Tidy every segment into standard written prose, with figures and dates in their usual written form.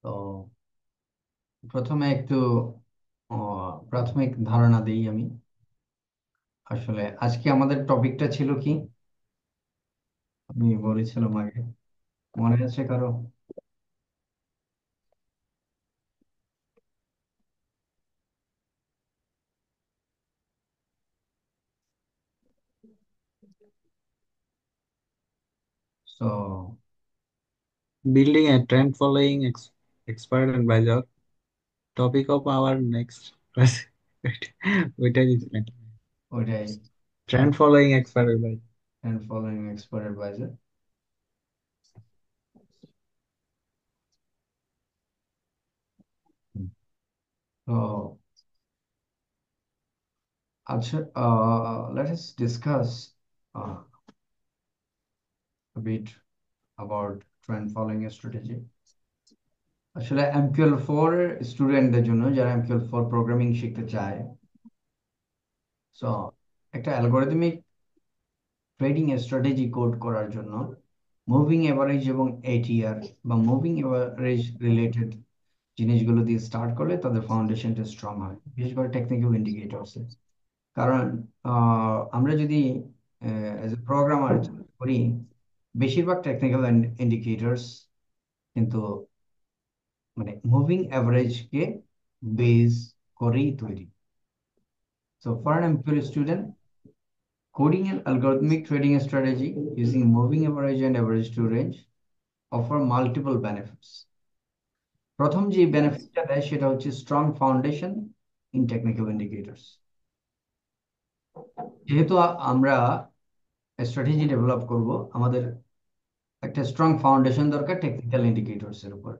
তো প্রথমে একটু প্রাথমিক ধারণা দিই আমি। আসলে আজকে আমাদের টপিকটা ছিল কি, আমি বলেছিলাম আগে, মনে আছে কারো? তো Building a trend following expert advisor. Topic of our next ওইটাই দিছিলেন। ওইটাই। Trend following expert advisor। and following expert advisor। তো আচ্ছা, let us discuss uh, a bit about trend following strategy। আসলে MQL4 স্টুডেন্টদের জন্য, যারা MQL4 প্রোগ্রামিং শিখতে চায়, সো একটা অ্যালগোরিদমিক ট্রেডিং স্ট্র্যাটেজি কোড করার জন্য মুভিং এভারেজ এবং ATR বা মুভিং এভারেজ রিলেটেড জিনিসগুলো দিয়ে স্টার্ট করলে তাদের ফাউন্ডেশনটা স্ট্রং হয়, বিশেষ করে টেকনিক্যাল ইন্ডিকেটরসে। কারণ আমরা যদি এজ এ প্রোগ্রামার করি, বেশিরভাগ টেকনিক্যাল ইন্ডিকেটরস কিন্তু মানে মুভিং অ্যাভারেজকে বেস করেই তৈরি। So for an MQ student, coding an algorithmic trading strategy using moving average and average to range offer multiple benefits। প্রথম যে বেনিফিটটা দেয় সেটা হচ্ছে strong foundation in technical indicators. যেহেতু আমরা স্ট্র্যাটেজি ডেভেলপ করব, আমাদের একটা স্ট্রং ফাউন্ডেশন দরকার টেকনিক্যাল ইন্ডিকেটরস এর উপর।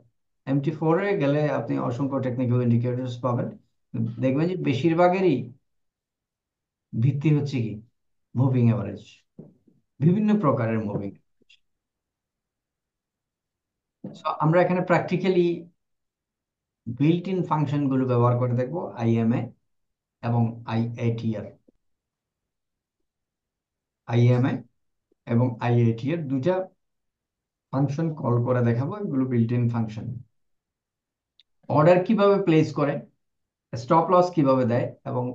MT4 এ গেলে আপনি অসংখ্য টেকনিক্যাল ইন্ডিকেটরস পাবেন, দেখবেন যে বেশিরভাগেরই ভিত্তি হচ্ছে কি, মুভিং এভারেজ, বিভিন্ন প্রকারের মুভিং। আমরা এখানে প্র্যাকটিক্যালি বিল্ট ইন ফাংশন গুলো ব্যবহার করে দেখবো, IMA এবং IATR। IMA এবং IATR দুইটা ফাংশন কল করে দেখাবো, এগুলো বিল্ট ইন ফাংশন। অর্ডার কিভাবে প্লেস করে, স্টপ লস কিভাবে দেয়, এবং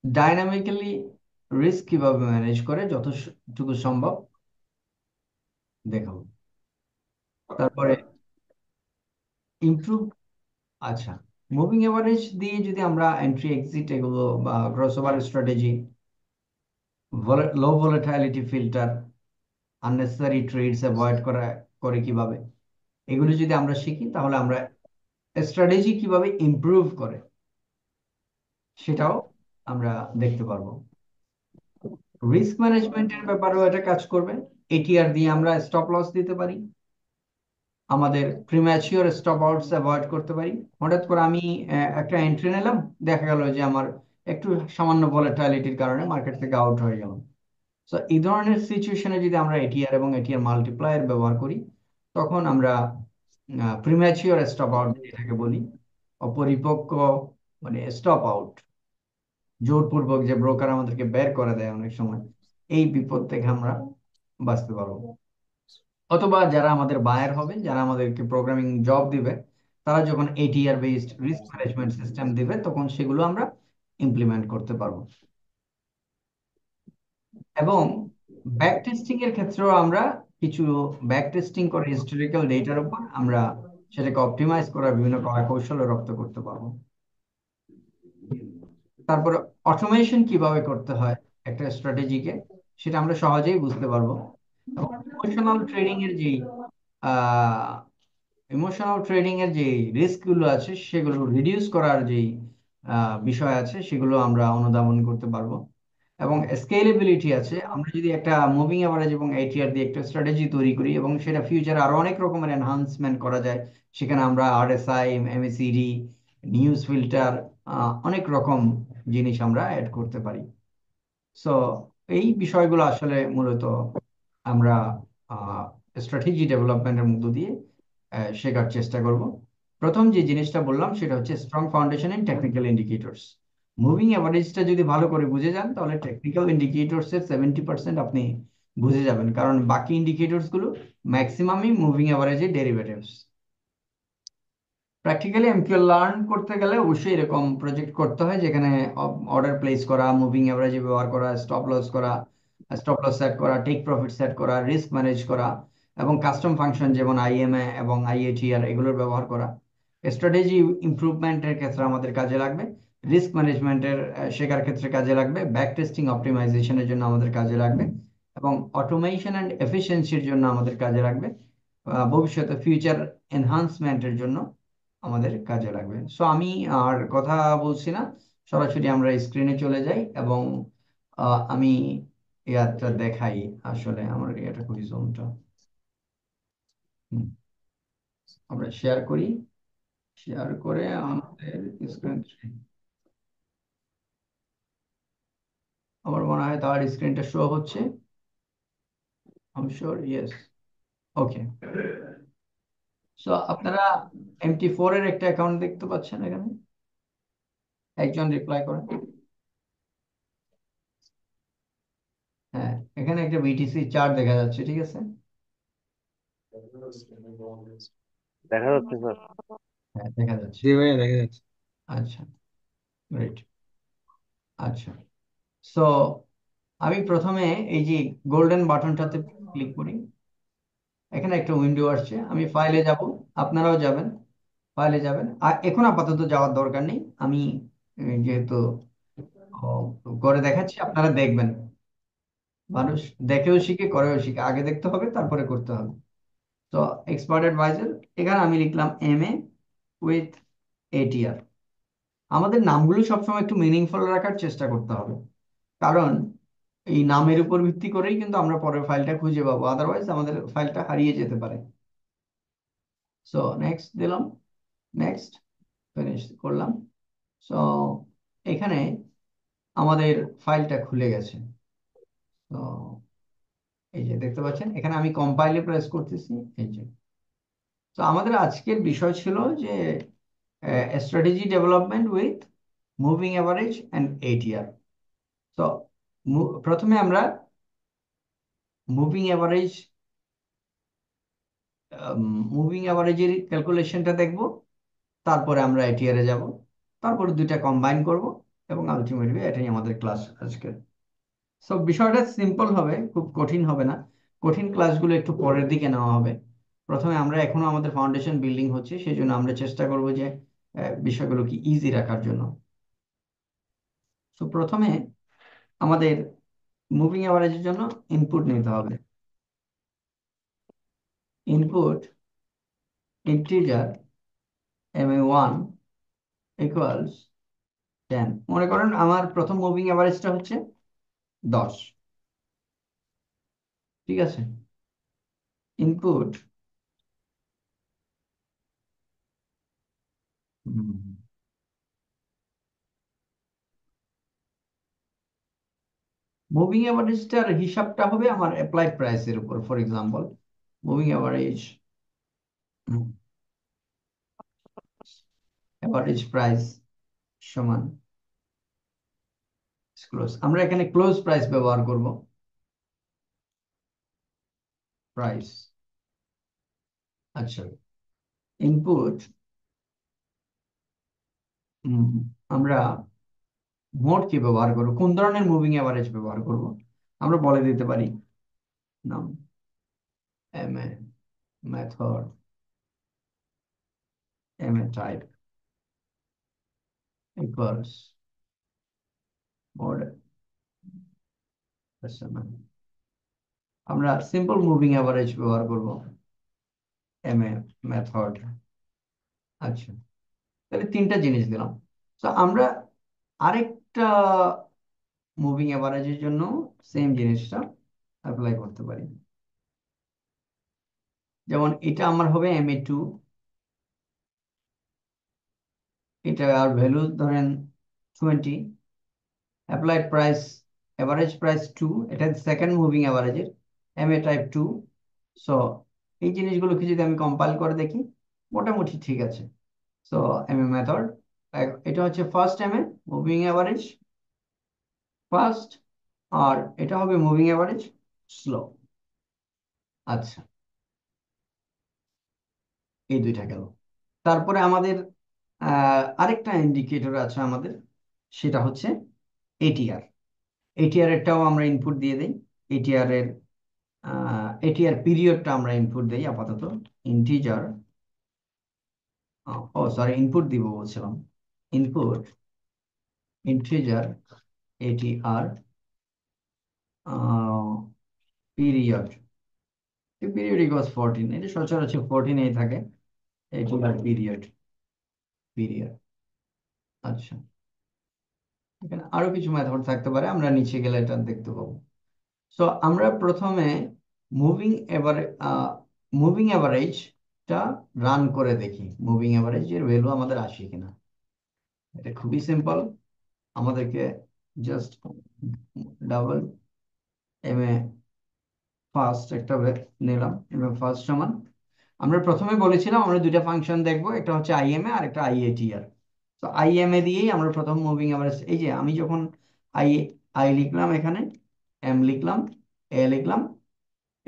ডাইনামিক্যালি রিস্ক কিভাবে ম্যানেজ করে যতটুকু সম্ভব দেখাবো। তারপরে ইমপ্রুভ। আচ্ছা, মুভিং এভারেজ দিয়ে যদি আমরা এন্ট্রি এক্সিট এগুলো বা ক্রসওভার স্ট্র্যাটেজি, লো volatility filter, unnecessary trades avoid করা করে কিভাবে, এগুলো যদি আমরা শিখি তাহলে আমরা স্ট্র্যাটেজি কিভাবে ইমপ্রুভ করে সেটাও আমরা দেখতে পারবো। রিস্ক ম্যানেজমেন্টের ব্যাপারেও এটা কাজ করবে। ATR দিয়ে আমরা স্টপ লস দিতে পারি, আমাদের প্রিম্যাচিওর স্টপ আউটস অ্যাভয়েড করতে পারি। হঠাৎ করে আমি একটা এন্ট্রি নিলাম, দেখা গেল যে আমার একটু সামান্য ভলাটাইলিটির কারণে মার্কেট থেকে আউট হয়ে গেলাম। তো এই ধরনের সিচুয়েশনে যদি আমরা ATR এবং ATR মাল্টিপ্লায়ার ব্যবহার করি, তখন আমরা প্রিম্যাচিওর স্টপ আউট যেটাকে বলি, অপরিপক্ক মানে স্টপ আউট, জোরপূর্বক যে ব্রোকার আমাদেরকে বের করে দেয় অনেক সময়, এই বিপদ থেকে আমরা বাঁচতে পারবো। অথবা যারা আমাদের বায়ার হবে, যারা আমাদেরকে প্রোগ্রামিং জব দিবে, তারা যখন ATR based risk management system দিবে, তখন সেগুলো আমরা ইমপ্লিমেন্ট করতে পারবো। এবং ব্যাক টেস্টিং এর ক্ষেত্রেও আমরা কিছু ব্যাক টেস্টিং করে হিস্টোরিক্যাল ডেটার উপর আমরা সেটাকে অপটিমাইজ করার বিভিন্ন কলা কৌশল রপ্ত করতে পারবো। তারপরে অটোমেশন কিভাবে করতে হয় একটা স্ট্র্যাটেজিকে, সেটা আমরা সহজেই বুঝতে পারবো। এবং ইমোশনাল ট্রেডিং এর যে ইমোশনাল ট্রেডিং এর যে রিস্ক গুলো আছে সেগুলো রিডিউস করার যে বিষয় আছে, সেগুলো আমরা অনুধাবন করতে পারবো। এবং স্কেলেবিলিটি আছে, আমরা যদি একটা মুভিং এভারেজ এবং ATR দিয়ে একটা স্ট্র্যাটেজি তৈরি করি এবং সেটা ফিউচারে আরো অনেক রকমের এনহান্সমেন্ট করা যায়, সেখানে আমরা RSI, MACD, নিউজ ফিল্টার, অনেক রকম জিনিস আমরা অ্যাড করতে পারি। সো এই বিষয়গুলো আসলে মূলত আমরা স্ট্র্যাটেজি ডেভেলপমেন্টের মধ্য দিয়ে শেখার চেষ্টা করব। প্রথম যে জিনিসটা বললাম সেটা হচ্ছে strong foundation in technical indicators. Moving অ্যাভারেজটা যদি ভালো করে বুঝে যান তাহলে টেকনিক্যাল ইন্ডিকেটরস এর 70% আপনি বুঝে যাবেন, কারণ বাকি ইন্ডিকেটরস গুলো ম্যাক্সিমামই মুভিং অ্যাভারেজের ডেরিভেটিভস। প্র্যাকটিক্যালি এমকিউ লার্ন করতে গেলে অবশ্যই এরকম প্রজেক্ট করতে হয়, যেখানে অর্ডার প্লেস করা, মুভিং অ্যাভারেজ ব্যবহার করা, স্টপ লস সেট করা, টেক প্রফিট সেট করা, রিস্ক ম্যানেজ করা, এবং কাস্টম ফাংশন যেমন আইএমএ এবং আইএটিআর এগুলোর ব্যবহার করা। স্ট্র্যাটেজি ইমপ্রুভমেন্টের ক্ষেত্রে আমাদের কাজে লাগবে, রিস্ক ম্যানেজমেন্টের শেখার ক্ষেত্রে কাজে লাগবে, ব্যাক টেস্টিং অপটিমাইজেশনের জন্য আমাদের কাজে লাগবে, এবং অটোমেশন অ্যান্ড এফিসিয়েন্সির জন্য আমাদের কাজে লাগবে, ভবিষ্যতে ফিউচার এনহান্সমেন্টের জন্য আমাদের কাজে লাগবে। সো আমি আর কথা বলছি না, সরাসরি আমরা স্ক্রিনে চলে যাই এবং আমি ইয়ারটা দেখাই। আসলে আমার এটা করি জোনটা, আমরা শেয়ার করি, শেয়ার করে আমাদের স্ক্রিন, আমার মনে হয় তার স্ক্রিনটা শো হচ্ছে। I sure, yes. Okay, so আপনারা MT4 এর একটা অ্যাকাউন্ট দেখতে পাচ্ছেন এখানে, একজন রিপ্লাই করেন। হ্যাঁ, এখানে একটা বিটিসি চার্ট দেখা যাচ্ছে, ঠিক আছে। দেখা যাচ্ছে স্যার। হ্যাঁ, দেখা যাচ্ছে। জি ভাইয়া দেখা যাচ্ছে। আচ্ছা, গ্রেট। আচ্ছা, সো আমি প্রথমে এই যে গোল্ডেন বাটনটাতে ক্লিক করি, এখানে একটা উইন্ডো আসছে, আমি ফাইলে যাব, আপনারাও যাবেন, ফাইলে যাবেন। আর এখন আপাতত যাওয়ার দরকার নেই, আমি যেহেতু করে দেখাচ্ছি, আপনারা দেখবেন। মানুষ দেখেও শিখে, করেও শিখে, আগে দেখতে হবে তারপরে করতে হবে। তো এক্সপার্ট অ্যাডভাইজার, এখানে আমি লিখলাম MA উইথ ATR। আমাদের নামগুলো সবসময় একটু মিনিংফুল রাখার চেষ্টা করতে হবে, কারণ এই নামের উপর ভিত্তি করেই কিন্তু আমরা পরে ফাইলটা খুঁজে পাবো, আদারওয়াইজ আমাদের ফাইলটা হারিয়ে যেতে পারে। সো নেক্সট দিলাম, নেক্সট, ফিনিশ করলাম। সো এখানে আমাদের ফাইলটা খুলে গেছে। তো এই যে দেখতে পাচ্ছেন, এখানে আমি কম্পাইলে প্রেস করতেছি, এই যে। তো আমাদের আজকের বিষয় ছিল যে strategy development with moving average and ATR। তো প্রথমে আমরা মুভিং অ্যাভারেজ মুভিং অ্যাভারেজের ক্যালকুলেশনটা দেখব, তারপরে আমরা ATR এ যাব, তারপরে দুইটা কম্বাইন করব, এবং আলটিমেটলি এটাই আমাদের ক্লাস আজকে। সো বিষয়টা সিম্পল হবে, খুব কঠিন হবে না। কঠিন ক্লাসগুলো একটু পরের দিকে নেওয়া হবে। প্রথমে আমরা এখনো আমাদের ফাউন্ডেশন বিল্ডিং হচ্ছে, সেই জন্য আমরা চেষ্টা করব যে বিষয়গুলোকে ইজি রাখার জন্য। সো প্রথমে আমাদের মুভিং অ্যাভারেজের জন্য ইনপুট নিতে হবে। Input integer MA1 equals 10। মনে করেন আমার প্রথম মুভিং অ্যাভারেজটা হচ্ছে 10, ঠিক আছে। ইনপুট মুভিং অ্যাভারেজটার হিসাবটা হবে আমার অ্যাপ্লাইড প্রাইসের উপর। For example, moving average price সমান ক্লোজ। আমরা এখানে ক্লোজ প্রাইস ব্যবহার করব, প্রাইস। আচ্ছা, ইনপুট আমরা মোড কি ব্যবহার করব, কোন ধরনের মুভিং অ্যাভারেজ ব্যবহার করব, আমরা বলে দিতে পারি নাম MA method MA type equals mode. আমরা সিম্পল মুভিং অ্যাভারেজ ব্যবহার করব, MA মেথড। আচ্ছা, তাহলে তিনটা জিনিস দিলাম। তো আমরা আরেকটা মুভিং অ্যাভারেজের জন্য সেম জিনিসটা অ্যাপ্লাই করতে পারি। যেমন এটা আমার হবে MA2, এটা আর ভ্যালু ধরেন 20, অ্যাপ্লাইড প্রাইস এভারেজ প্রাইস 2, এটা সেকেন্ড মুভিং অ্যাভারেজের MA টাইপ 2। সো এই জিনিসগুলোকে যদি আমি কম্পাইল করে দেখি, মোটামুটি ঠিক আছে। সো MA মেথড এটা হচ্ছে ফার্স্ট এম এ মুভিং অ্যাভারেজ ফার্স্ট, আর এটা হবে মুভিং অ্যাভারেজ স্লো। আচ্ছা, এই দুইটা গেল। তারপরে আমাদের আরেকটা ইন্ডিকেটর আছে আমাদের, সেটা হচ্ছে এটিআর। এটিআর এরটাও আমরা ইনপুট দিয়ে দিই। এটিআর এর এটিআর পিরিয়ডটা আমরা ইনপুট দিই আপাতত ইন্টিজার। ও সরি, ইনপুট দিব বলছিলাম, input integer ATR period. Period equals 14, এটা সচরাচর 14 এই থাকে। ATR period, period. আচ্ছা, এখানে আরো কিছু মেথড থাকতে পারে, আমরা নিচে গেলে এটা দেখতে পাবো। সো আমরা প্রথমে মুভিং এভার মুভিং অ্যাভারেজটা রান করে দেখি, মুভিং অ্যাভারেজের ভ্যালু আমাদের আসে কিনা। এটা খুবই সিম্পল, আমাদেরকে just double M A first একটা নিলাম। এম এ ফার্স্ট সমান, আমরা প্রথমে বলেছিলাম আমরা দুইটা ফাংশন দেখবো, একটা হচ্ছে আইএমএ আর একটা আইএটিআর। তো আইএমএ দিয়েই আমরা প্রথম মুভিং অ্যাভারেজ, এই যে আমি যখন আই আই লিখলাম, এখানে এম লিখলাম, এ লিখলাম,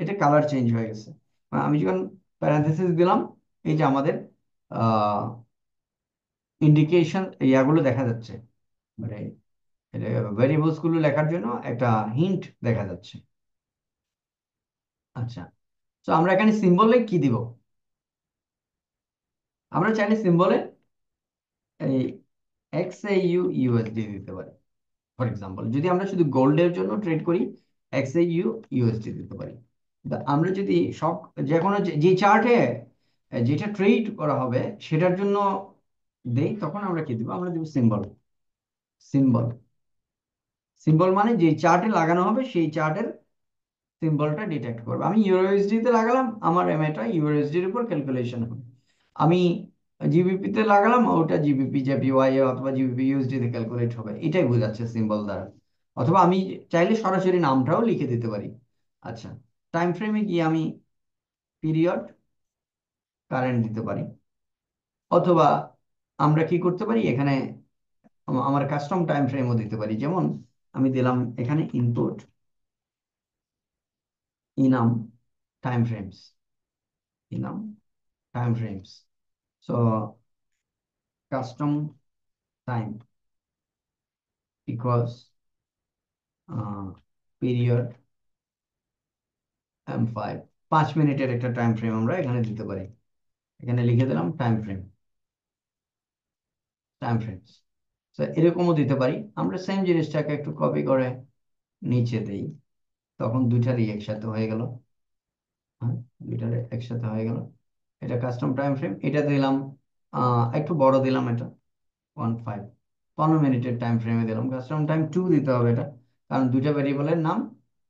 এটা কালার চেঞ্জ হয়ে গেছে। আমি যখন প্যারেনথেসিস দিলাম, এই যে আমাদের ইন্ডিকেশন ইয়াগুলো দেখা যাচ্ছে, মানে ভেরিয়েবলস গুলো লেখার জন্য একটা হিন্ট দেখা যাচ্ছে। আচ্ছা, তো আমরা এখানে সিম্বলে কি দিব? আমরা চাইলে সিম্বলে এই এক্স এ ইউ ইউএসডি দিতে পারি। ফর এক্সাম্পল, যদি আমরা শুধু গোল্ডের জন্য ট্রেড করি, এক্স এ ইউ ইউএসডি দিতে পারি। তা আমরা যদি সব, যে কোনো যে চার্টে যেটা ট্রেড করা হবে সেটার জন্য দেই, তখন আমরা কি দিব? আমরা দিব সিম্বল। সিম্বল, সিম্বল মানে যে চার্টে লাগানো হবে সেই চার্টের সিম্বলটা ডিটেক্ট করবে। আমি ইউএসডি তে লাগালাম, আমার এমএটা ইউএসডি এর উপর ক্যালকুলেশন হবে। আমি জিবিপি তে লাগালাম, ওটা জিবিপি জেপিওয়াই অথবা জিবিপি ইউএসডি তে ক্যালকুলেট হবে। এটাই বোঝাচ্ছে সিম্বল দ্বারা। অথবা আমি চাইলে সরাসরি নামটাও লিখে দিতে পারি। আচ্ছা, টাইম ফ্রেমে গিয়ে আমি পিরিয়ড কারেন্ট দিতে পারি, অথবা আমরা কি করতে পারি, এখানে আমার কাস্টম টাইম ফ্রেমও দিতে পারি। যেমন আমি দিলাম এখানে input enum time frames, enum time frames. So custom time equals period M5, 5 মিনিটের একটা টাইম ফ্রেম আমরা এখানে দিতে পারি। এখানে লিখে দিলাম টাইম ফ্রেম, টাইম ফ্রেমস। তো এরকমও দিতে পারি। আমরা সেম জিনিসটাকে একটু কপি করে নিচে দেই, তখন দুইটারই একসাথে হয়ে গেল। হ্যাঁ, দুইটার একসাথে হয়ে গেল। এটা কাস্টম টাইম ফ্রেম, এটা দিলাম একটু বড় দিলাম, এটা 15, 15 মিনিটের টাইম ফ্রেমে দিলাম। কাস্টম টাইম 2 দিতে হবে এটা, কারণ দুইটা ভেরিয়েবলের নাম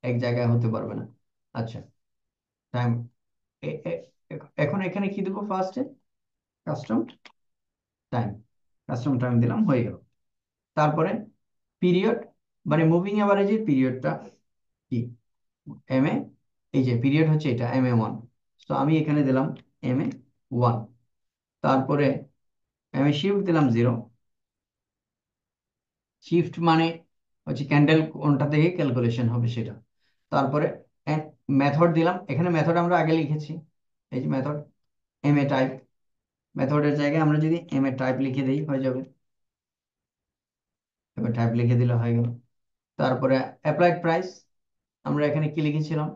এক জায়গায় হতে পারবে না। আচ্ছা, টাইম, এখন এখানে কি দেবো? ফার্স্টে কাস্টম টাইম, কাস্টম টাইম দিলাম, হয়ে গেল। তারপরে পিরিয়ড, মানে মুভিং অ্যাভারেজের পিরিয়ডটা কি? এম এ, এই যে পিরিয়ড হচ্ছে এটা MA1। তো আমি এখানে দিলাম MA1। তারপরে এম এ শিফট দিলাম 0। শিফট মানে হচ্ছে ক্যান্ডেল কোনটা থেকে ক্যালকুলেশন হবে সেটা। তারপরে মেথড দিলাম, এখানে মেথড আমরা আগে লিখেছি, এই যে মেথড এম এ টাইপ। মেথডের জায়গায় আমরা যদি এম এ টাইপ লিখে দিই হয়ে যাবে, এবার টাইপ লিখে দিলে হয়ে গেল। তারপরে অ্যাপ্লাইড প্রাইস, আমরা এখানে কি লিখেছিলাম?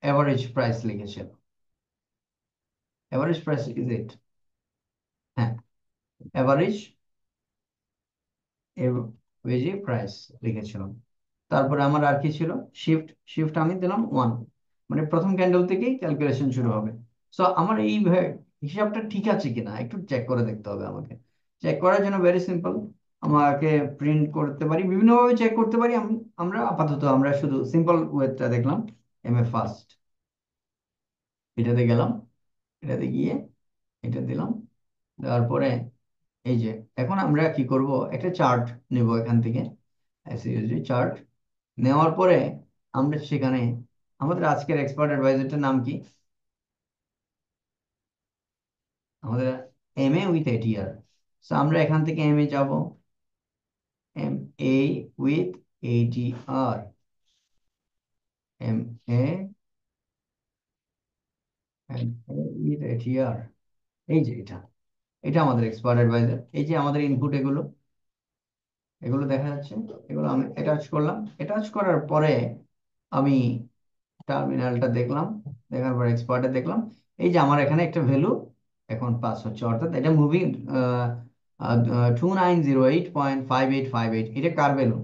এভারেজ প্রাইস লিখেছিলাম। এভারেজ প্রাইস ইজ ইট, হ্যাঁ, এভারেজ এভারেজ প্রাইস লিখেছিলাম। তারপরে আমার আর কি ছিল? শিফট, শিফট আমি দিলাম 1, মানে প্রথম ক্যান্ডেল থেকেই ক্যালকুলেশন শুরু হবে। সো আমার এই হিসাবটা ঠিক আছে কিনা একটু চেক করে দেখতে হবে আমাকে। চেক করার জন্য ভেরি সিম্পল, আমাকে প্রিন্ট করতে পারি, বিভিন্নভাবে চেক করতে পারি। আমরা আপাতত আমরা শুধু সিম্পল ওয়েটা দেখলাম। এম এ ফার্স্ট, এটাতে গেলাম, এটাতে গিয়ে এটা দিলাম, দেওয়ার পরে এই যে এখন আমরা কি করব, একটা চার্ট নেব এখান থেকে, এসইউজি চার্ট। নেওয়ার পরে আমরা সেখানে আমাদের আজকের এক্সপার্ট অ্যাডভাইজারটার নাম কি? আমাদের M A with ATR. So আমরা এখান থেকে এম এ যাব, M A with ATR, M A with ATR. এই যে এটা, এটা আমাদের এক্সপার্ট অ্যাডভাইজার। এই যে আমাদের ইনপুট, এগুলো এগুলো দেখা যাচ্ছে, এগুলো আমি অ্যাটাচ করলাম। অ্যাটাচ করার পরে আমি টার্মিনালটা দেখলাম, দেখার পর এক্সপার্টে দেখলাম, এই যে আমার এখানে একটা ভ্যালু এখন পাস হচ্ছে, অর্থাৎ এটা মুভিং 2908.5858। এটা কার ভ্যালু?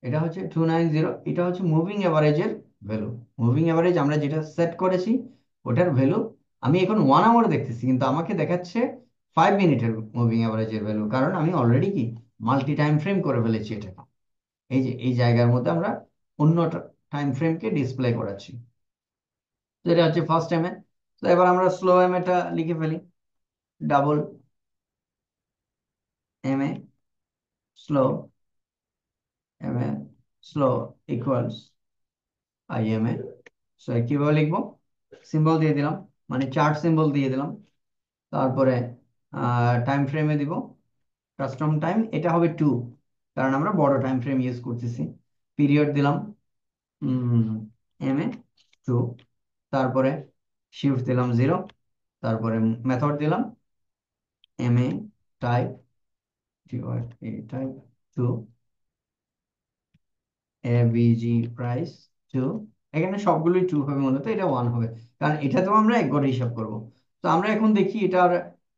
এটা হচ্ছে 290, এটা হচ্ছে মুভিং অ্যাভারেজের ভ্যালু। মুভিং অ্যাভারেজ আমরা যেটা সেট করেছি ওটার ভ্যালু। আমি এখন 1 আওয়ার দেখতেছি, কিন্তু আমাকে দেখাচ্ছে 5 মিনিটের মুভিং অ্যাভারেজের ভ্যালু, কারণ আমি অলরেডি কি মাল্টি টাইম ফ্রেম করে ফেলেছি এটাকে। এই যে এই জায়গার মধ্যে আমরা অন্য টাইম ফ্রেমকে ডিসপ্লে করাচ্ছি। তো এটা হচ্ছে ফার্স্ট এম এ। তো এবার আমরা স্লো এম এটা লিখে ফেলি, double M A slow, M A slow equals I M A. So কিভাবে লিখবো? সিম্বল দিয়ে দিলাম, মানে চার্ট সিম্বল দিয়ে দিলাম। তারপরে টাইম ফ্রেমে দিব কাস্টম টাইম, এটা হবে 2, কারণ আমরা বড় টাইম ফ্রেম ইউজ করতেছি। পিরিয়ড দিলাম এম এ 2, তারপরে শিফট দিলাম 0, তারপরে মেথড দিলাম M A type, type 2 ABG price 2। এখানে সবগুলোই 2 হবে, মূলত এটা 1 হবে, কারণ এটা তো আমরা এক ঘরে হিসাব করব। তো আমরা এখন দেখি এটার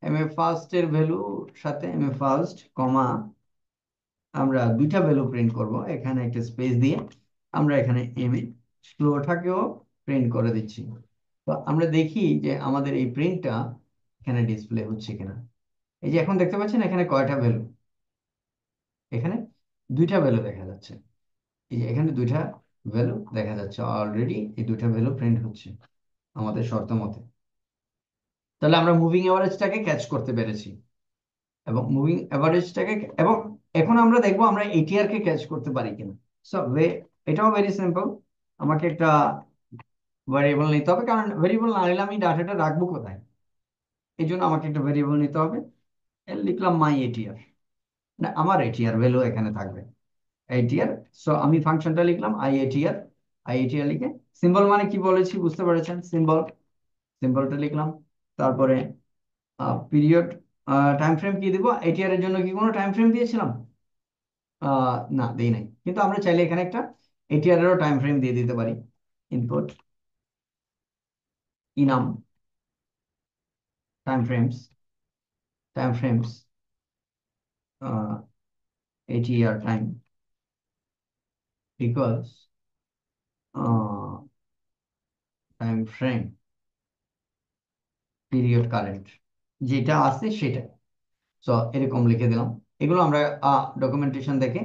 এম এ ফার্স্ট এর ভ্যালু সাথে এম এ ফার্স্ট কমা, আমরা দুইটা ভ্যালু প্রিন্ট করব, এখানে একটা স্পেস দিয়ে আমরা এখানে এম এ স্লোটাকেও প্রিন্ট করে দিচ্ছি। তো আমরা দেখি যে আমাদের এই প্রিন্টটা এখানে ডিসপ্লে হচ্ছে কিনা। এই যে এখন দেখতে পাচ্ছেন এখানে কয়টা ভ্যালু, এখানে দুইটা ভ্যালু দেখা যাচ্ছে। এই যে এখানে দুইটা ভ্যালু দেখা যাচ্ছে অলরেডি, এই দুইটা ভ্যালু প্রিন্ট হচ্ছে আমাদের শর্ত মতে। তাহলে আমরা মুভিং এভারেজটাকে ক্যাচ করতে পেরেছি, এবং মুভিং এভারেজটাকে, এবং এখন আমরা দেখবো আমরা এটিআর কে ক্যাচ করতে পারি কিনা। সো এটাও ভেরি সিম্পল। আমাকে একটা ভ্যারিয়েবল নিতে হবে, কারণ ভ্যারিয়েবল না নিলে আমি ডাটাটা রাখবো কোথায়? এই জন্য আমাকে একটা ভ্যারিয়েবল নিতে হবে। এর লিখলাম মাই এটিআর, না আমার এটিআর ভ্যালু এখানে থাকবে এটিআর। সো আমি ফাংশনটা লিখলাম আইএটিআর, আইএটিআর লিখে সিম্বল মানে কি বলেছি বুঝতে পেরেছেন? সিম্বল, সিম্বলটা লিখলাম। তারপরে পিরিয়ড, টাইম ফ্রেম কি দিব? এটিআর এর জন্য কি কোনো টাইম ফ্রেম দিয়েছিলাম? না দেই নাই, কিন্তু আমরা চাইলে এখানে একটা এটিআর এরও টাইম ফ্রেম দিয়ে দিতে পারি। Input enum time frames, time frames ATR time equals time frame period current, যেটা আছে সেটা। সো এরকম লিখে দিলাম। এগুলো আমরা ডকুমেন্টেশন দেখে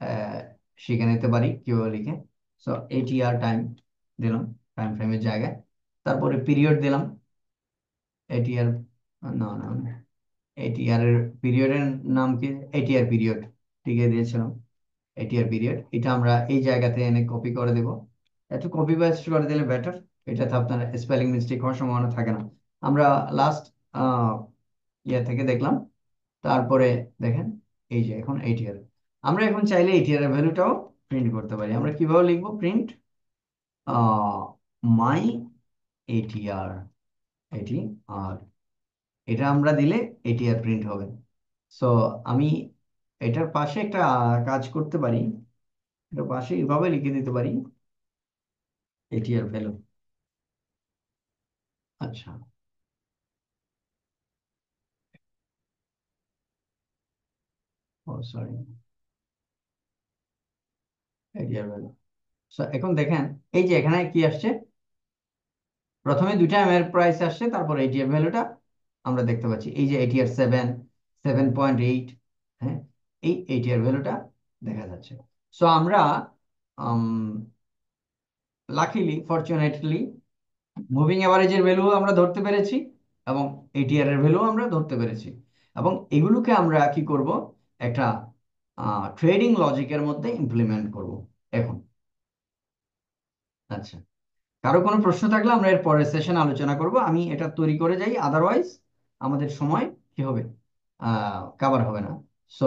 আহ, শিখে নিতে পারি কিভাবে লিখে। সো এটিআর টাইম দিলাম টাইম ফ্রেমের জায়গায়, তারপরে পিরিয়ড দিলাম এটিআর, না না এটিআর এর পিরিয়ডের নাম কি? এটিআর পিরিয়ড লিখে দিয়েছিলাম। এটিআর পিরিয়ড এটা আমরা এই জায়গাতে এনে কপি করে দেব। একটু কপি পেস্ট করে দিলে বেটার, এটাতে আপনার স্পেলিং মিস্টেক হওয়ার সম্ভাবনা থাকে না। আমরা লাস্ট ইয়ে থেকে দেখলাম। তারপরে দেখেন এই যে এখন এটিআর, আমরা এখন চাইলে এটিআর এর ভ্যালুটাও প্রিন্ট করতে পারি। আমরা কিভাবে লিখবো? প্রিন্ট মাই এটিআর, এটি আর এটা আমরা দিলে এটিআর প্রিন্ট হবে। সো আমি এটার পাশে একটা কাজ করতে পারি, এটার পাশে এভাবে লিখে দিতে পারি এটিআর ভ্যালু। আচ্ছা, ও সরি, এটিআর ভ্যালু। সো এখন দেখেন এই যে এখানে কি আসছে, প্রথমে দুইটা এম এর প্রাইস আসছে, তারপর এটিআর ভ্যালুটা আমরা দেখতে পাচ্ছি। এই যে এটিআর 7.8, হ্যাঁ, এই এটিআর ভ্যালুটা দেখা যাচ্ছে। সো আমরা লাকিলি ফরচুনেটলি মুভিং অ্যাভারেজের ভ্যালু আমরা ধরতে পেরেছি, এবং এটিআর এর ভ্যালু আমরা ধরতে পেরেছি, এবং এগুলোকে আমরা কি করব? একটা ট্রেডিং লজিকের মধ্যে ইমপ্লিমেন্ট করব এখন। আচ্ছা, কারো কোনো প্রশ্ন থাকলে আমরা এর পরের সেশন আলোচনা করব। আমি এটা তৈরি করে যাই, আদারওয়াইজ আমাদের সময় কি হবে, কাভার হবে না। সো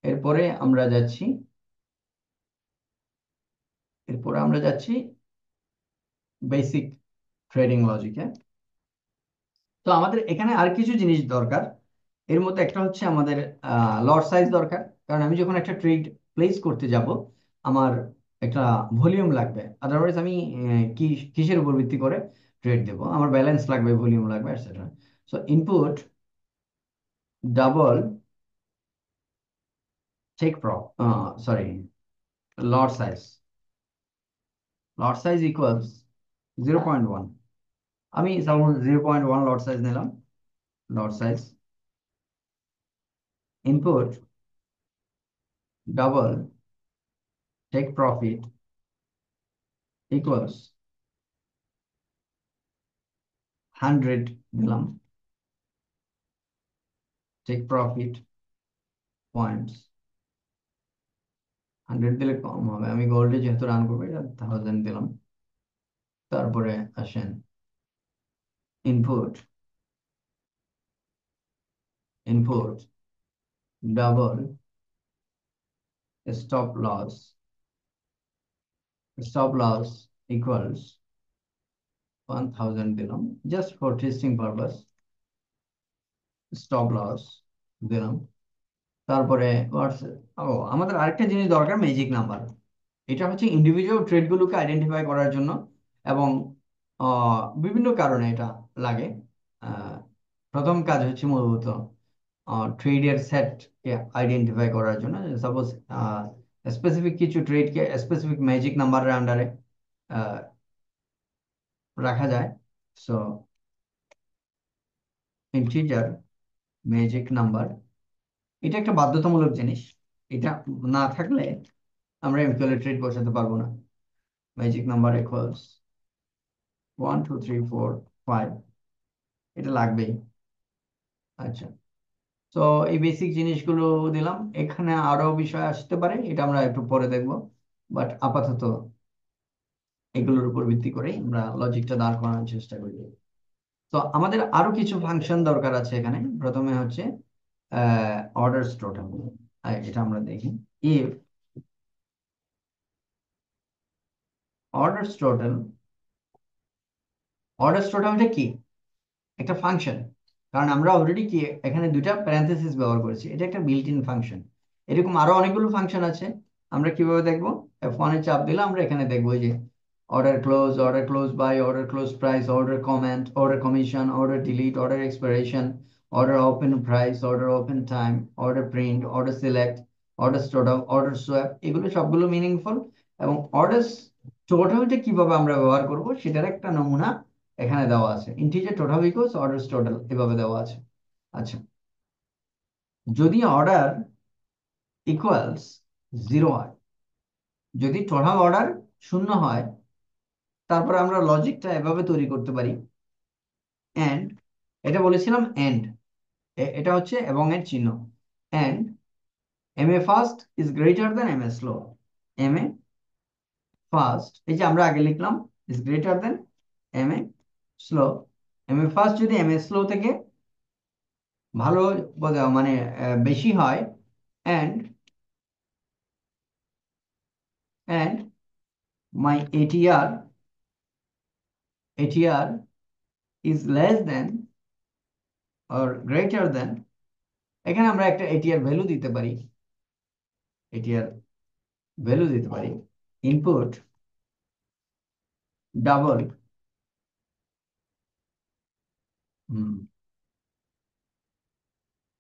এরপরে আমরা যাচ্ছি বেসিক ট্রেডিং লজিকে। তো আমাদের এখানে আর কিছু জিনিস দরকার। এর মধ্যে একটা হচ্ছে আমাদের লট সাইজ দরকার, কারণ আমি যখন একটা ট্রেড প্লেস করতে যাব আমার একটা ভলিউম লাগবে, আদারওয়াইজ আমি কিসের উপর ভিত্তি করে ট্রেড দেবো, আমার ব্যালেন্স লাগবে, ভলিউম লাগবে, etcetera. So input double take prof sorry lot size, equals 0.1। আমি সাপোজ 0.1 লট সাইজ নিলাম। Lot size input double take profit equals 100 দিলাম। টেক প্রফিট পয়েন্টস 100 দিলে কম হবে, আমি গোল্ডে যেহেতু রান করবো এটা 1000 দিলাম। তারপরে আসেন input double stop loss, equals 1000 দিলাম, just for testing purpose. Stop loss দিলাম। তারপরে আমাদের আরেকটা জিনিস দরকার, ম্যাজিক নাম্বার। এটা হচ্ছে ইন্ডিভিজুয়াল ট্রেডগুলোকে আইডেন্টিফাই করার জন্য, এবং বিভিন্ন কারণে এটা লাগে। আহ, প্রথম কাজ হচ্ছে মূলত ট্রেডের সেটকে আইডেন্টিফাই করার জন্য। সাপোজ স্পেসিফিক কিছু ট্রেডকে স্পেসিফিক ম্যাজিক নাম্বারের আন্ডারে রাখা যায়। সো ইন্টিজার ম্যাজিক নাম্বার, এটা একটা বাধ্যতামূলক জিনিস। এটা না থাকলে আমরা এমকিউএল ট্রেড বসাতে পারবো না। ম্যাজিক নাম্বার ইকুয়ালস 1 2 3 4 5, এটা লাগবেই। আচ্ছা, তো এই বেসিক জিনিসগুলো দিলাম। এখানে আরো বিষয় আসতে পারে, এটা আমরা একটু পরে দেখবো, বাট আপাতত এগুলোর উপর ভিত্তি করে আমরা লজিকটা দাঁড় করানোর চেষ্টা করি। তো আমাদের আরো কিছু ফাংশন দরকার আছে এখানে। প্রথমে হচ্ছে অর্ডারস টোটাল, এটা আমরা দেখি। ইফ অর্ডারস টোটাল, অর্ডারস টোটালটা কি, একটা ফাংশন। কারণ আমরা অলরেডি কি এখানে দুইটা প্যারেনথেসিস ব্যবহার করেছি, এটা একটা বিল্ট ইন ফাংশন। এরকম আরো অনেকগুলো ফাংশন আছে। আমরা কিভাবে দেখবো, F1 এ চাপ দিলে আমরা এখানে দেখবো যে order close by, order close price, order comment, order commission, order delete, order expiration, order open price, order open time, order print, order select, order store, order swap, এগুলো সবগুলো মিনিংফুল। এবং অর্ডার টোটালটা কিভাবে আমরা ব্যবহার করব সেটার একটা নমুনা এখানে দেওয়া আছে। Integer total equals orders total, এভাবে দেওয়া আছে। আচ্ছা, যদি অর্ডার ইকুয়ালস 0 হয়, যদি টোটাল অর্ডার 0 হয়, তারপর আমরা লজিকটা এভাবে তৈরি করতে পারি। এন্ড, এটা বলেছিলাম এন্ড, এটা হচ্ছে এবং এর চিহ্ন। And M A fast is greater than M A slow. M A fast, এই যে আমরা আগে লিখলাম, is greater than M A slow. M A fast যদি এম এ স্লো থেকে ভালো মানে বেশি হয়, and and my ATR is less than or greater than, এখানে আমরা একটা ATR ভ্যালু দিতে পারি। ATR ভ্যালু দিতে পারি input double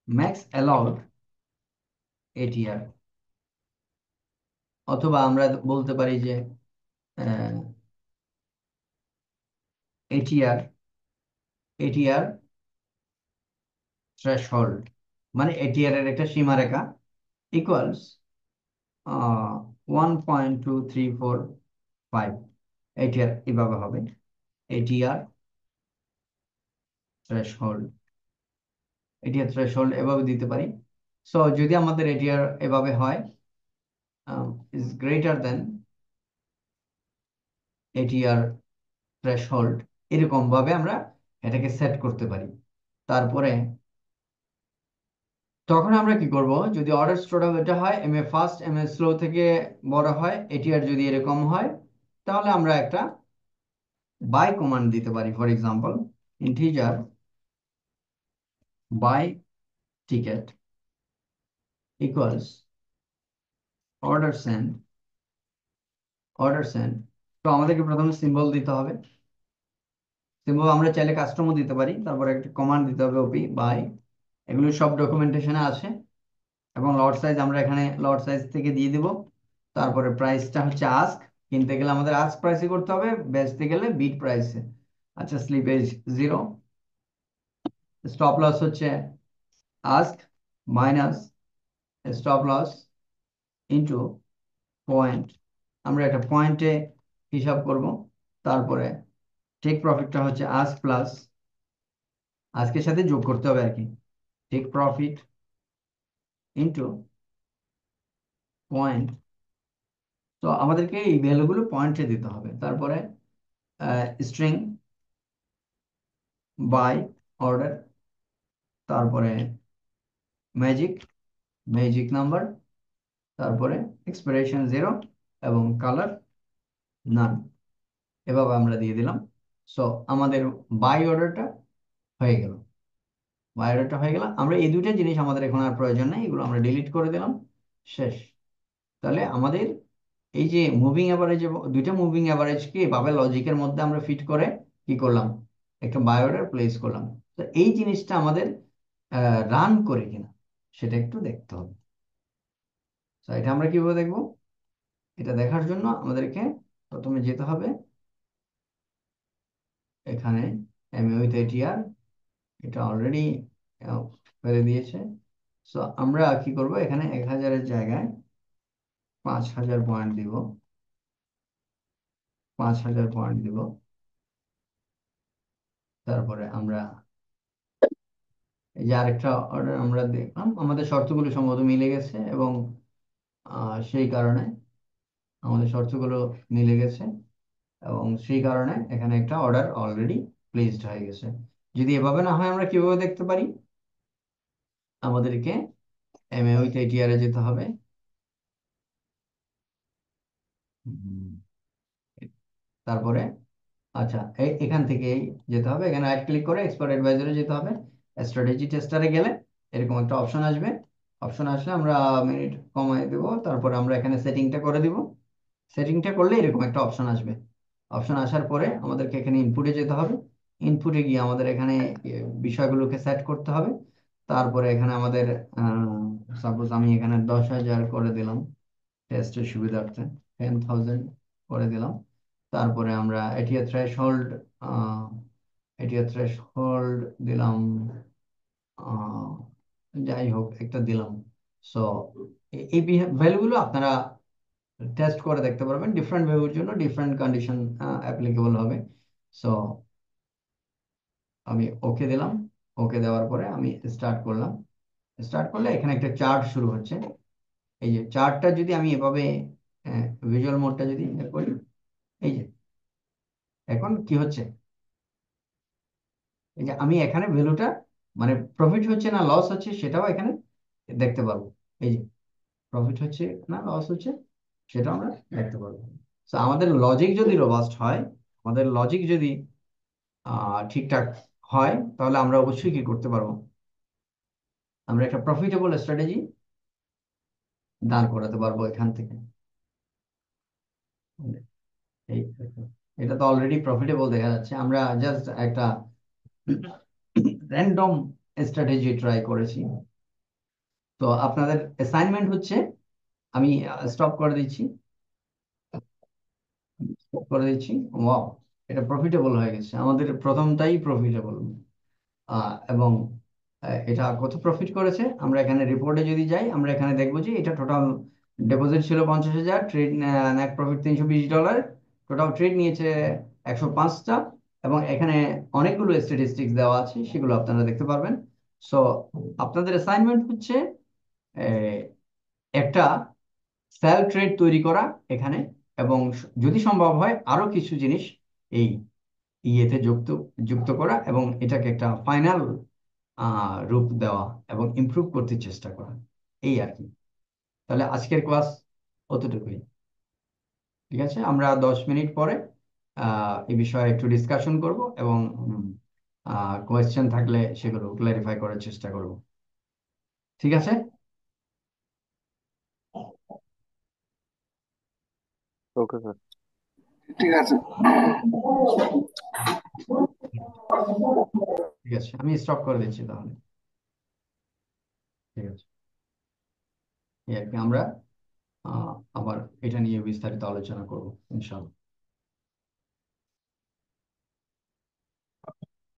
max allowed ATR, অথবা আমরা বলতে পারি যে ATR থ্রেশহোল্ড, মানে ATR এর একটা সীমারেখা, ইকুয়ালস 1.2345। ATR এভাবে হবে, ATR থ্রেশহোল্ড, এভাবে দিতে পারি। সো যদি আমাদের এটিআর এভাবে হয়, is greater then ATR threshold, এরকম ভাবে আমরা এটাকে সেট করতে পারি। তারপরে তখন আমরা কি করব, যদি অর্ডার টোটাল এটা হয় M A fast M A slow থেকে বড় হয়, এটিআর যদি এরকম হয়, তাহলে আমরা একটা বাই কমান্ড দিতে পারি। For example, integer buy ticket equals order send. তো আমাদেরকে প্রথমে সিম্বল দিতে হবে। সিম্বল আমরা চাইলে কাস্টমও দিতে পারি, তারপরে একটা কমান্ড দিতে হবে ওপি বাই। এগুলো সব ডকুমেন্টেশনে আছে। এবং লট সাইজ আমরা এখানে লট সাইজ থেকে দিয়ে দিব। তারপরে প্রাইসটা হচ্ছে আস্ক, কিনতে গেলে আমাদের আস্ক প্রাইসে করতে হবে, বেচতে গেলে বিট প্রাইসে। আচ্ছা, স্লিপেজ 0। স্টপ লস হচ্ছে ask minus stop loss into point. আমরা একটা পয়েন্টে হিসাব করব। তারপরে টেক প্রফিটটা হচ্ছে আস্ক প্লাস আজকের সাথে যোগ করতে হবে আর কি, টেক প্রফিট ইন্টু পয়েন্ট। তো আমাদেরকে এই ভ্যালুগুলো পয়েন্টে দিতে হবে। তারপরে স্ট্রিং বাই অর্ডার, তারপরে ম্যাজিক ম্যাজিক নাম্বার, তারপরে এক্সপিরেশন 0 এবং কালার নান। এভাবে আমরা দিয়ে দিলাম। সো আমাদের বাই অর্ডারটা হয়ে গেল। বাই অর্ডারটা হয়ে গেল। আমরা এই দুইটা জিনিস আমাদের এখন আর প্রয়োজন নেই, এগুলো আমরা ডিলিট করে দিলাম। শেষ। তাহলে আমাদের এই যে মুভিং অ্যাভারেজ, দুইটা মুভিং অ্যাভারেজকে এভাবে লজিকের মধ্যে আমরা ফিট করে কি করলাম, একটা বাই অর্ডার প্লেস করলাম। তো এই জিনিসটা আমাদের রান করে কিনা সেটা একটু দেখতে হবে। তো এটা আমরা কিভাবে দেখবো, এটা দেখার জন্য আমাদেরকে প্রথমে যেতে হবে এখানে এমএ উইথ এটিআর, এটা অলরেডি ফেলে দিয়েছে। সো আমরা কি করব, এখানে 1000-এর জায়গায় 5000 পয়েন্ট দিব, 5000 পয়েন্ট দিব। তারপরে আমরা এই যে আরেকটা অর্ডার আমরা দেখলাম, আমাদের শর্তগুলো সম্ভবত মিলে গেছে এবং সেই কারণে আমাদের শর্তগুলো মিলে গেছে এবং সেই কারণে এখানে একটা অর্ডার অলরেডি প্লেসড হয়ে গেছে। যদি এভাবে না হয় আমরা কিভাবে দেখতে পারি, আমাদেরকে এমএ উইথ এটিআর এ যেতে হবে। হুম, তারপরে আচ্ছা এখান থেকে যেতে হবে, এখানে রাইট ক্লিক করে এক্সপার্ট অ্যাডভাইজরে যেতে হবে। স্ট্র্যাটেজি টেস্টারে গেলে এরকম একটা অপশন আসবে। অপশন আসলে আমরা মিনিট কমাই দেব, তারপরে আমরা এখানে সেটিংটা করে দিব। সেটিংটা করলে এরকম একটা অপশন আসবে। অপশন আসার পরে আমাদেরকে এখানে ইনপুটে যেতে হবে। ইনপুটে গিয়ে আমাদের এখানে বিষয়গুলোকে সেট করতে হবে। তারপরে এখানে আমাদের সাপোজ আমি এখানে 10,000 করে দিলাম টেস্টের সুবিধার্থে, 10,000 করে দিলাম। তারপরে আমরা এটিআর থ্রেশহোল্ড দিলাম, আহ, যাই হোক একটা দিলাম। সো এই ভ্যালুগুলো আপনারা টেস্ট করে দেখতে পারবেন, ডিফারেন্ট ভ্যালুর জন্য ডিফারেন্ট কন্ডিশন অ্যাপ্লিকেবল হবে। সো আমি ওকে দিলাম। ওকে দেওয়ার পরে আমি স্টার্ট করলাম। স্টার্ট করলে এখানে একটা চার্ট শুরু হচ্ছে। এই যে চার্টটা যদি আমি এভাবে ভিজুয়াল মোডটা যদি করি, এই যে এখন কি হচ্ছে, এই যে আমি এখানে ভ্যালুটা মানে প্রফিট হচ্ছে না লস হচ্ছে সেটাও এখানে দেখতে পারবো। এই যে প্রফিট হচ্ছে না লস হচ্ছে সেটাও আমরা দেখতে পারবো। তো আমাদের লজিক যদি রোবাস্ট হয়, আমাদের লজিক যদি ঠিকঠাক হয়, তাহলে আমরা অবশ্যই কি করতে পারবো, আমরা একটা প্রফিটেবল স্ট্র্যাটেজি দাঁড় করাতে পারবো এখান থেকে। এই এটা তো অলরেডি প্রফিটেবল দেখা যাচ্ছে। আমরা জাস্ট একটা র্যান্ডম স্ট্র্যাটেজি ট্রাই করেছি। তো আপনাদের অ্যাসাইনমেন্ট হচ্ছে, আমি স্টপ করে দিচ্ছি, স্টপ করে দিচ্ছি। ওয়াও, এটা প্রফিটেবল হয়ে গেছে, আমাদের প্রথমটাই প্রফিটেবল। এবং এটা কত প্রফিট করেছে আমরা এখানে রিপোর্টে যদি যাই, আমরা এখানে দেখবো যে এটা টোটাল ডিপোজিট ছিল 50,000, trade net profit $320, total trade নিয়েছে 105টা। এবং এখানে অনেকগুলো স্ট্যাটিস্টিক্স দেওয়া আছে, সেগুলো আপনারা দেখতে পারবেন। সো আপনাদের অ্যাসাইনমেন্ট হচ্ছে আহ, একটা সেল ট্রেড তৈরি করা এখানে, এবং যদি সম্ভব হয় আরো কিছু জিনিস এই ইয়েতে যুক্ত যুক্ত করা, এবং এটাকে একটা ফাইনাল রূপ দেওয়া এবং ইমপ্রুভ করতে চেষ্টা করা, এই আর কি। তাহলে আজকের ক্লাস অতটুকুই। ঠিক আছে, আমরা 10 মিনিট পরে এই বিষয়ে একটু ডিসকাশন করব এবং কোয়েশ্চেন থাকলে সেগুলো ক্লারিফাই করার চেষ্টা করব। ঠিক আছে। Okay sir. ঠিক আছে। ঠিক আছে, আমি স্টপ করে দিচ্ছি তাহলে। ঠিক আছে, এই আর কি। আমরা আবার এটা নিয়ে বিস্তারিত আলোচনা করবো ইনশাআল্লাহ।